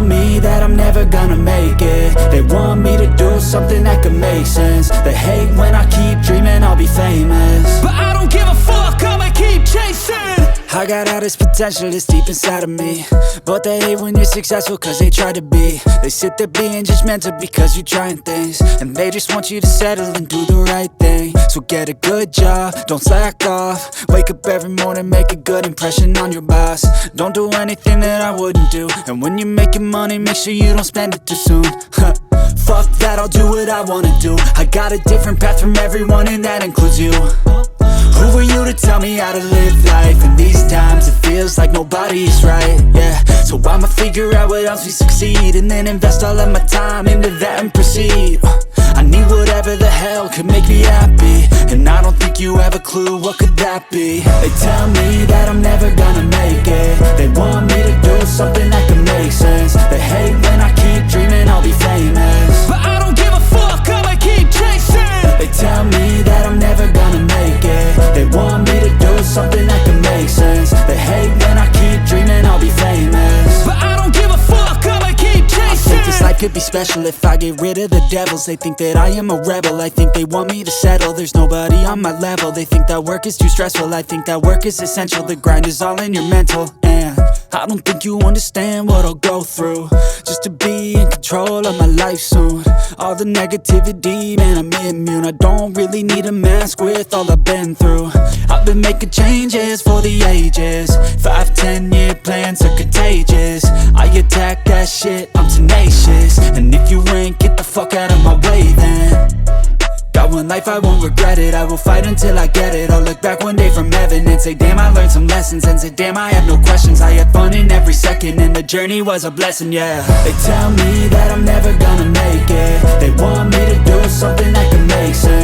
tell me that I'm never gonna make it. They want me to do something that could make sense. They hate when I keep dreaming I'll be famous, but I don't give a fuck, I'ma keep chasing. I got all this potential that's deep inside of me, but they hate when you're successful cause they try to be. They sit there being judgmental because you're trying things, and they just want you to settle and do the right thing. So get a good job, don't slack off. Wake up every morning, make a good impression on your boss. Don't do anything that I wouldn't do, and when you're making money, make sure you don't spend it too soon. Fuck that, I'll do what I wanna do. I got a different path from everyone, and that includes you. Who are you to tell me how to live life? In these times it feels like nobody's right, yeah. So I'ma figure out what else we succeed, and then invest all of my time into that and proceed. I need whatever the hell could make me happy, and I don't think you have a clue what could that be. They tell me that I'm never gonna make it. They want me to do something that can make sense. They hate when I keep dreaming I'll be famous, but I don't give a fuck, I'ma keep chasing. They tell me that I'm never gonna make it. They want me to do something that can make sense. They hate when I keep dreaming I'll be famous, but I don't give a fuck, I'ma keep chasing. I think this life could be special if I get rid of the devils. They think that I am a rebel, I think they want me to settle. There's nobody on my level, they think that work is too stressful. I think that work is essential, the grind is all in your mental. And I don't think you understand what I'll go through just to be in control of my life soon. All the negativity, man, I'm immune. I don't really need a mask with all I've been through. I've been making changes for the ages. 5-10 year plans are contagious. I attack that shit, I'm tenacious. And if you ain't, get the fuck out of my way then. Got one life, I won't regret it. I will fight until I get it. I'll look back one day from heaven and say damn, I learned some lessons. And say damn, I have no questions. I had fun in every second, and the journey was a blessing, yeah. They tell me that I'm never gonna make it. They want me to do something that can make sense.